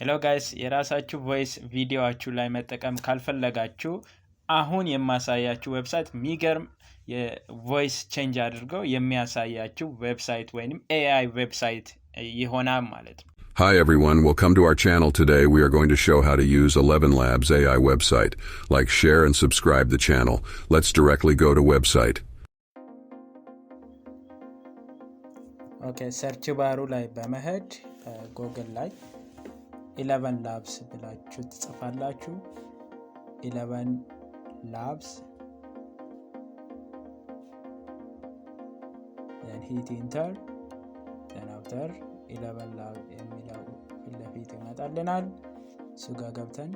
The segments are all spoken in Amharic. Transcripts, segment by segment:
Hello guys, የራሳችሁ ቮይስ ቪዲዮአችሁ ላይ መጠቀም ካልፈለጋችሁ አሁን የማሳያችሁ ዌብሳይት ሚገርም የቮይስ ቼንጅ አድርገው የሚያሳያችሁ ዌብሳይት ወይንም AI ዌብሳይት ይሆናል ማለት ነው። Hi everyone, welcome to our channel. Today we are going to show how to use 11 Labs AI website. Like, share and subscribe the channel. Let's directly go to website. Okay, search ባሩ ላይ በመሄድ Google ላይ 11 labs ብላችሁ ትጽፋላችሁ 11 labs then hit enter then after 11 lab የሚለው ፊት ይመጣልናል ሱጋ ገብተን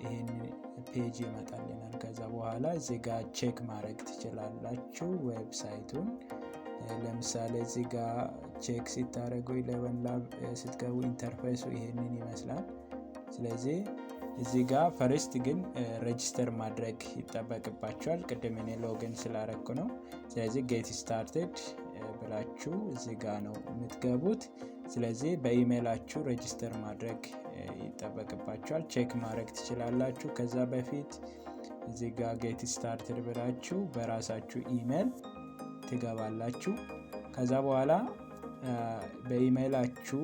ይሄን ፔጅ ይመጣልናል ከዛ በኋላ እዚህ ጋር ቼክ ማድረግ ትችላላችሁ ዌብሳይቱን ለምሳሌ እዚህ ጋር ቼክ ሲታረጉ 11 ላብ ስትገቡ ኢንተርፌሱ ይሄንን ይመስላል ስለዚህ እዚህ ጋር ፈርስት ግን ሬጂስተር ማድረግ ይጠበቅባችኋል ቅድም እኔ ሎጊን ስላረኩ ነው ስለዚህ ጌት ስታርትድ ብላችሁ እዚህ ጋር ነው የምትገቡት ስለዚህ በኢሜይላችሁ ሬጂስተር ማድረግ ይጠበቅባችኋል ቼክ ማድረግ ትችላላችሁ ከዛ በፊት እዚህ ጋር ጌት ስታርትድ ብላችሁ በራሳችሁ ኢሜይል ትገባላችሁ ከዛ በኋላ በኢሜይላችሁ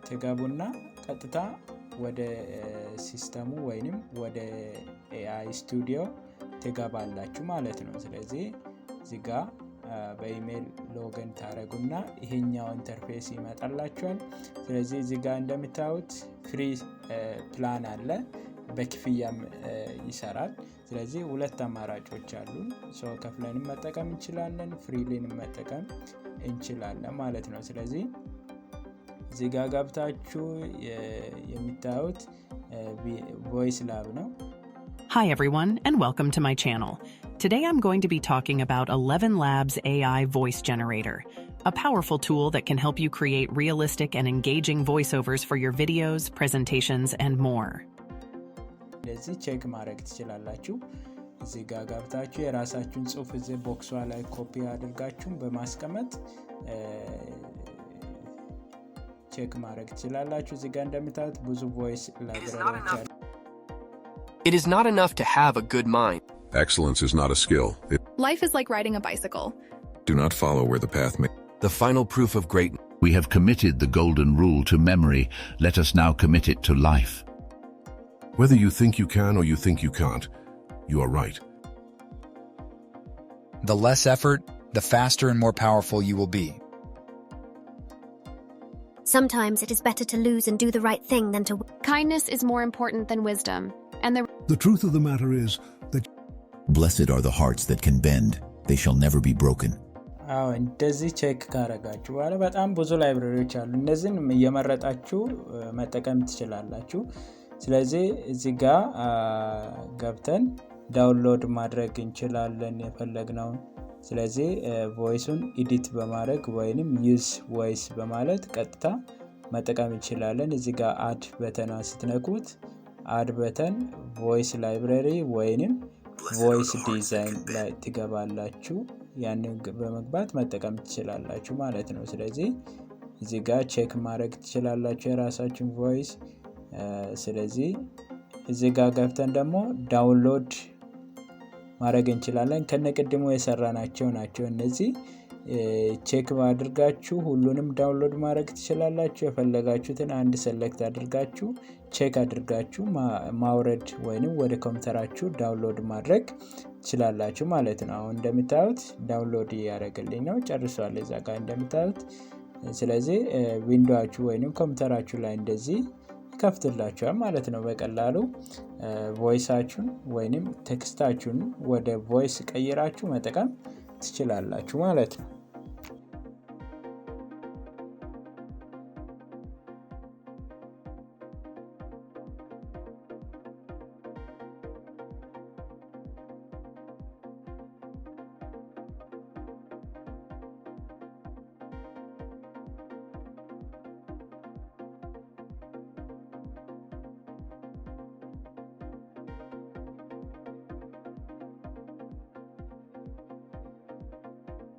ትገቡና ቀጥታ ወደ ሲስተሙ ወይንም ወደ AI ስቱዲዮ ትገባላችሁ ማለት ነው ስለዚህ እዚህ ጋር በኢሜይል ሎጊን ታረጉና ይሄኛው ኢንተርፌስ ይመጣላችኋል ስለዚህ እዚህ ጋር እንደምታዩት ፍሪ ፕላን አለ በክፍያም ይሰራል ስለዚህ ሁለት አማራጮች አሉ ሶ ከፍለንም መጠቀም እንችላለን ፍሪሊንም መጠቀም እንችላለን ማለት ነው ስለዚህ እዚህ ጋር ገብታችሁ የሚታዩት ቮይስ ላብ ነው Hi everyone and welcome to my channel. Today I'm going to be talking about 11 Labs AI Voice Generator, a powerful tool that can help you create realistic and engaging voiceovers for your videos, presentations, and more. ለዚህ ቼክ ማድረግ ትችላላችሁ እዚህ ጋር ገብታችሁ የራሳችሁን ጽሁፍ እዚህ ቦክሷ ላይ ኮፒ አድርጋችሁ በማስቀመጥ ቼክ ማድረግ ትችላላችሁ እዚህ ጋር እንደምታዩት ብዙ ቮይስ ላይብረሪዎች አሉ It is not enough to have a good mind. Excellence is not a skill. Life is like riding a bicycle. Do not follow where the path may. The final proof of greatness. We have committed the golden rule to memory. Let us now commit it to life. Whether you think you can or you think you can't, you are right. The less effort, the faster and more powerful you will be. Sometimes it is better to lose and do the right thing than to Kindness is more important than wisdom. And the truth of the matter is that blessed are the hearts that can bend. They shall never be broken. እንደዚህ ቼክ ካረጋችሁ በኋላ በጣም ብዙ ላይብረሪዎች አሉ እነዚህን እየመረጣችሁ መጠቀም ትችላላችሁ ስለዚህ እዚህ ጋር ገብተን ዳውንሎድ ማድረግ እንችላለን የፈለግነው ስለዚህ ቮይሱን ኤዲት በማድረግ ወይንም ዩዝ ቮይስ በማለት ቀጥታ መጠቀም እንችላለን እዚህ ጋር አድ በተኗን ስትነኩት አድ በተን ቮይስ ላይብረሪ ወይንም ቮይስ ዲዛይን ላይ ትገባላችሁ ያንን በመግባት መጠቀም ትችላላችሁ ማለት ነው ስለዚህ እዚህ ጋር ቼክ ማድረግ ትችላላችሁ የራሳችሁን ቮይስ ስለዚህ እዚህ ጋር ገብተን ደግሞ ዳውንሎድ ማድረግ እንችላለን ከነቀድሞ የሰራናቸው ናቸው እነዚህ ቼክ አድርጋችሁ ሁሉንም ዳውንሎድ ማድረግ ትችላላችሁ የፈለጋችሁትን አንድ ሰሌክት አድርጋችሁ ቼክ አድርጋችሁ ማውረድ ወይንም ወደ ኮምፒውተራችሁ ዳውንሎድ ማድረግ ትችላላችሁ ማለት ነው አሁን እንደምታዩት ዳውንሎድ ያደርግልኝ ነው ጨርሷል እዛ ጋር እንደምታዩት ስለዚህ ዊንዶዋችሁ ወይንም ኮምፒውተራችሁ ላይ እንደዚህ ከፍትላችኋል ማለት ነው በቀላሉ ቮይሳችሁን ወይንም ቴክስታችሁን ወደ ቮይስ ቀይራችሁ መጠቀም ትችላላችሁ ማለት ነው